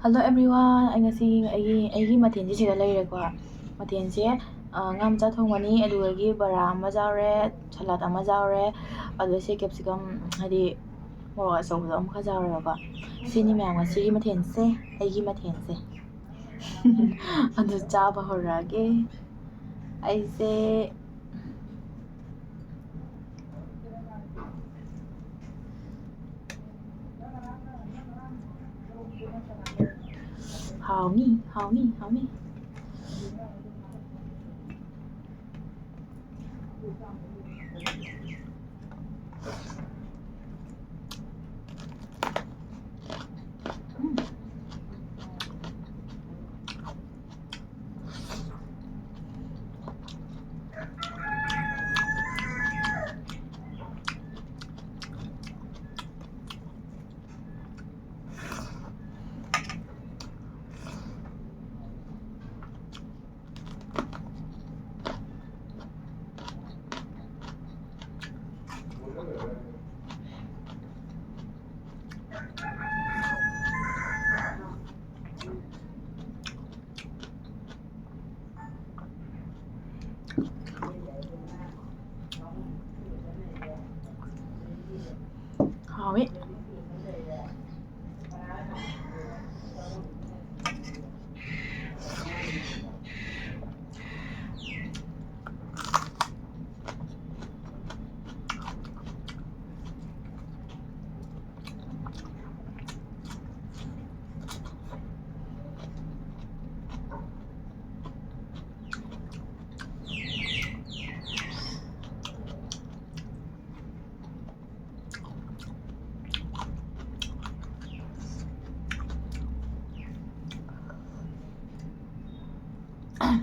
Hello everyone ꯑꯩ ꯉꯁꯤ ꯑꯩꯒꯤ ꯃꯊꯦꯜꯁꯤ ꯁꯤꯗ ꯂꯩꯔꯦꯀꯣ ꯃꯊꯦꯜꯁꯦ ꯉꯥ ꯃꯆꯥ ꯊꯣꯡꯕꯅꯤ ꯑꯗꯨꯗꯒꯤ ꯕꯣꯔꯥ ꯑꯃ ꯌꯥꯎꯔꯦ ꯁꯂꯥꯠ ꯑꯃ ꯌꯥꯎꯔꯦ ꯑꯗꯨꯒ ꯁꯤ ꯀꯦꯞꯁꯤꯀꯝ ꯍꯥꯏꯗꯤ ꯃꯣꯔꯣꯛ ꯑꯆꯧꯕꯗꯣ ꯑꯃꯈꯛ ꯌꯥꯎꯔꯦꯕꯀꯣ ꯁꯤꯅꯤ ꯃꯌꯥꯝ ꯉꯁꯤꯒꯤ ꯃꯊꯦꯜꯁꯦ ꯑꯩꯒꯤ ꯃꯊꯦꯜꯁꯦ ꯑꯗꯨ ꯆꯥꯕ ꯍꯧꯔꯛꯑꯒꯦ ꯑꯩꯁꯦ 하오미 하오미 하오미 하오미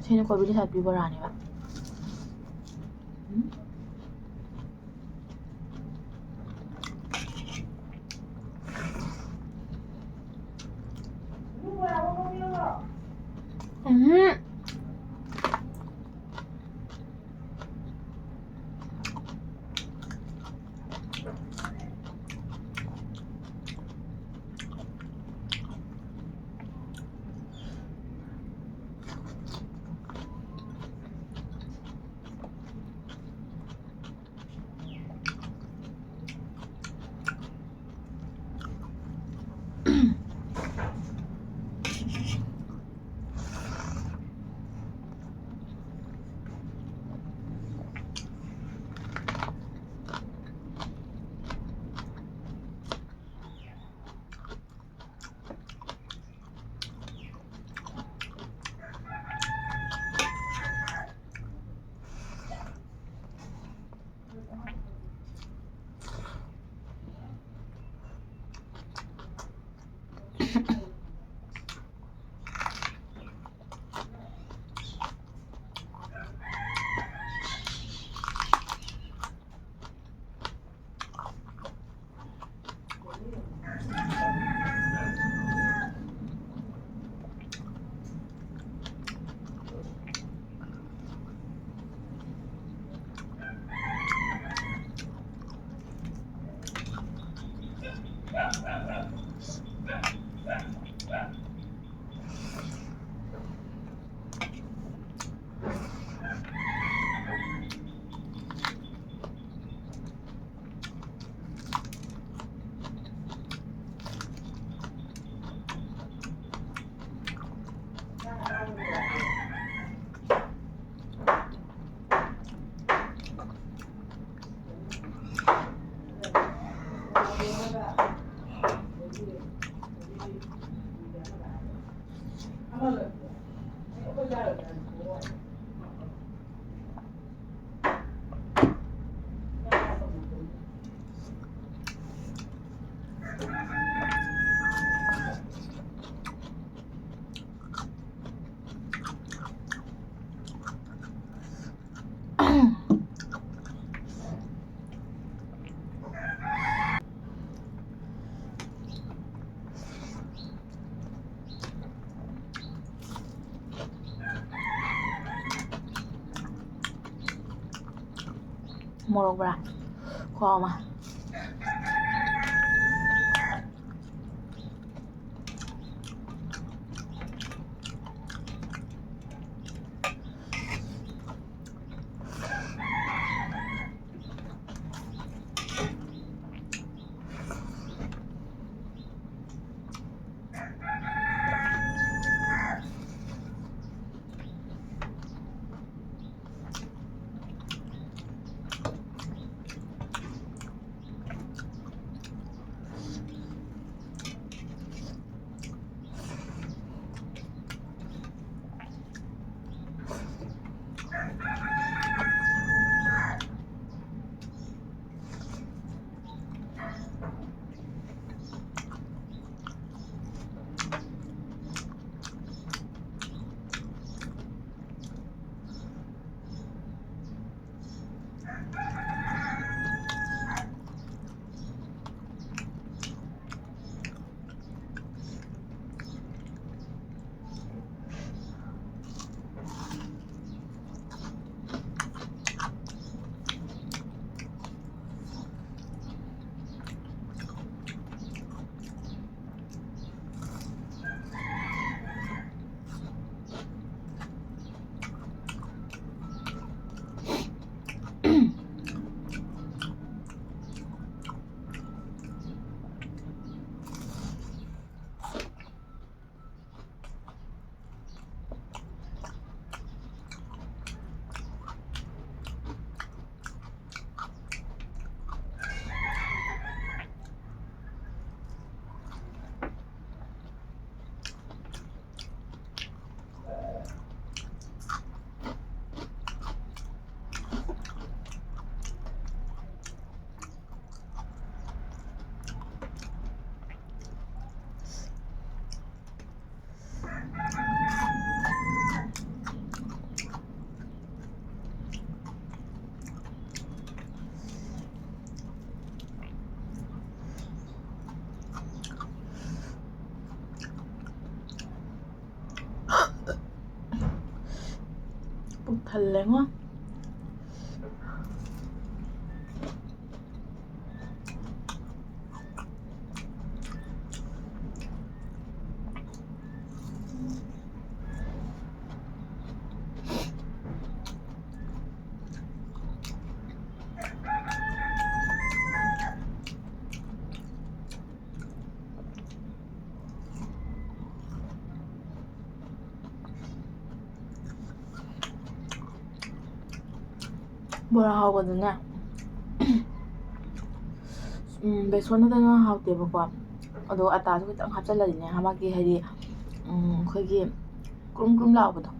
ꯁꯤꯅ ꯀꯣꯕꯤ ꯁꯥꯠꯄꯤ ꯕꯣꯔꯥꯅꯦꯕ 먹어보라. 고마워. ꯊꯜꯂꯦꯉꯣ. 보라 하거든요. 베손ꯗꯅ 하ꯎ대ꯕꯀꯣ. ꯑꯗꯣ ꯑꯇꯥꯁꯨ ꯈꯤꯇꯪ ꯍꯥꯞꯆꯜꯂꯗꯤꯅꯦ ꯃꯥꯒꯤ ꯍꯥꯏꯗꯤ ꯑꯩꯈꯣꯏꯒꯤ ꯀ꯭ꯔꯨꯝ ꯀ꯭ꯔꯨꯝ ꯂꯥꯎꯕꯗꯣ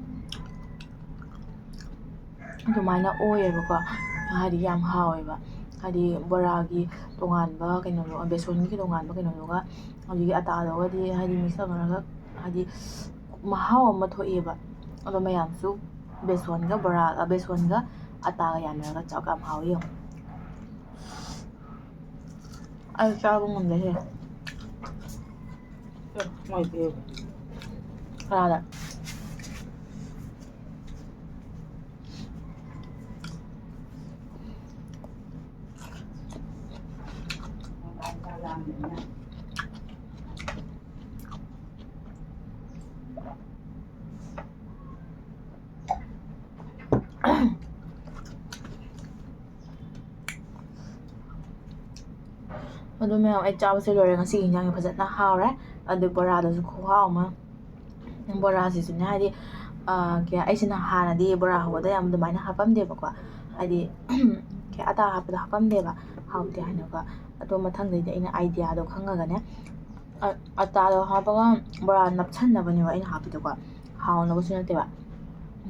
ꯑꯗꯨꯃꯥꯏꯅ ꯑꯣꯏꯌꯦꯕꯀꯣ. ꯍꯥꯏꯗꯤ ꯌꯥꯝ ꯍꯥꯎꯋꯦꯕ. ꯍꯥꯏꯗꯤ ꯕꯣꯔꯥꯒꯤ ꯇꯣꯉꯥꯟꯕ ꯀꯩꯅꯣꯗꯣ ꯕꯦꯁꯣꯟꯒꯤ ꯇꯣꯉꯥꯟꯕ ꯀꯩꯅꯣꯗꯨꯒ ꯍꯧꯖꯤꯛꯀꯤ ꯑꯇꯥꯗꯨꯒꯗꯤ ꯍꯥꯏꯗꯤ ꯃꯤꯛꯁ ꯇꯧꯅꯔꯒ ꯍꯥꯏꯗꯤ ꯃꯍꯥꯎ ꯑꯃ ꯊꯣꯛꯑꯦꯕ. ꯑꯗꯣ ꯃꯌꯥꯝꯁꯨ ꯕꯦꯁꯣꯟꯒ ꯑꯇꯥꯒ ꯌꯥꯅꯔꯒ ꯆꯥꯛ ꯌꯥꯝ ꯍꯥꯎꯋꯤ ꯌꯦꯡꯉꯣ. ꯑꯩ ꯆꯥꯕ ꯉꯝꯗꯦꯍꯦ. ꯀꯅꯥꯗ? ꯑꯗꯨ ꯃꯌꯥꯝ ꯑꯩ ꯆꯥꯕꯁꯦ ꯂꯣꯏꯔꯦ. ꯉꯁꯤꯒꯤ ꯏꯟꯖꯥꯡꯁꯦ ꯐꯖꯅ ꯍꯥꯎꯔꯦ. ꯑꯗꯨ ꯕꯣꯔꯥꯗꯁꯨ ꯈꯨꯍꯥꯎ ꯑꯃ. ꯕꯣꯔꯥꯁꯤꯁꯨꯅꯦ ꯍꯥꯏꯗꯤ ꯑꯩꯁꯤꯅ ꯍꯥꯟꯅꯗꯤ ꯕꯣꯔꯥ ꯍꯧꯕꯗ ꯌꯥꯝ ꯑꯗꯨꯃꯥꯏꯅ ꯍꯥꯞꯄꯝꯗꯦꯕꯀꯣ. ꯍꯥꯏꯗꯤ ꯑꯇꯥ ꯍꯥꯞꯄꯗ ꯍꯥꯞꯄꯝꯗꯦꯕ ꯍꯥꯎꯇꯦ ꯍꯥꯏꯅꯀꯣ. ꯑꯗꯣ ꯃꯊꯪꯗꯩꯗꯤ ꯑꯩꯅ ꯑꯥꯏꯗꯤꯌꯥꯗꯣ ꯈꯪꯉꯒꯅꯦ ꯑꯇꯥꯗꯣ ꯍꯥꯞꯄꯒ ꯕꯣꯔꯥ ꯅꯞꯁꯟꯅꯕꯅꯦꯕ ꯑꯩꯅ ꯍꯥꯞꯄꯤꯗꯣꯀꯣ. ꯍꯥꯎꯅꯕꯁꯨ ꯅꯠꯇꯦꯕ.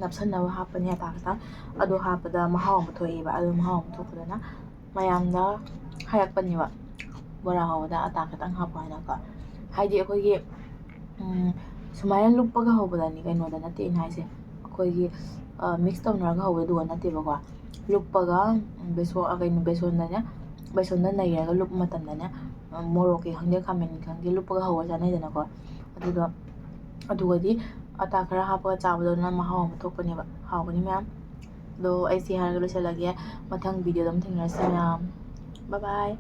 ꯅꯞꯁꯟꯅꯕ ꯍꯥꯞꯄꯅꯦ ꯑꯇꯥ ꯈꯛꯇꯪ. ꯑꯗꯨ ꯍꯥꯞꯄꯗ ꯃꯍꯥꯎ ꯑꯃ ꯊꯣꯛꯑꯦꯕ. ꯑꯗꯨ ꯃꯍꯥꯎ ꯑꯃ ꯊꯣꯛꯄꯗꯨꯅ ꯃꯌꯥꯝꯗ ꯍꯥꯏꯔꯛꯄꯅꯦꯕ ꯕꯣꯔꯥ ꯍꯧꯕꯗ ꯑꯇꯥ ꯈꯛꯇꯪ ꯍꯥꯞꯄꯣ ꯍꯥꯏꯅꯀꯣ. ꯍꯥꯏꯗꯤ ꯑꯩꯈꯣꯏꯒꯤ ꯁꯨꯃꯥꯏꯅ ꯂꯨꯞꯄꯒ ꯍꯧꯕꯗꯅꯤ ꯀꯩꯅꯣꯗ ꯅꯠꯇꯦ ꯑꯩꯅ ꯍꯥꯏꯁꯦ. ꯑꯩꯈꯣꯏꯒꯤ ꯃꯤꯛꯁ ꯇꯧꯅꯔꯒ ꯍꯧꯕꯗꯨꯒ ꯅꯠꯇꯦꯕꯀꯣ. ꯂꯨꯞꯄꯒ ꯕꯦꯁꯣꯟꯗ ꯅꯩꯔꯒ ꯂꯨꯞꯄ ꯃꯇꯝꯗꯅꯦ ꯃꯣꯔꯣꯛꯀꯤ ꯈꯪꯗꯦ ꯈꯥꯃꯦꯟ ꯈꯪꯗꯦ ꯂꯨꯞꯄꯒ ꯍꯧꯔ ꯆꯥꯅꯩꯗꯅꯀꯣ. ꯑꯗꯨꯒꯗꯤ ꯑꯇꯥ ꯈꯔ ꯍꯥꯞꯄꯒ ꯆꯥꯕꯗꯨꯅ ꯃꯍꯥꯎ ꯑꯃ ꯊꯣꯛꯄꯅꯦꯕ. ꯍꯥꯎꯕꯅꯤ ꯃꯌꯥꯝ. ꯑꯗꯣ ꯑꯩ ꯁꯤ ꯍꯥꯏꯔꯒ ꯂꯣꯏꯁꯤꯜꯂꯒꯦ. ꯃꯊꯪ ꯚꯤꯗꯤꯑꯣꯗ ꯑꯃꯨꯛ ꯊꯦꯡꯅꯔꯁꯤ ꯃꯌꯥꯝ. ꯕꯥꯏ ꯕꯥꯏ.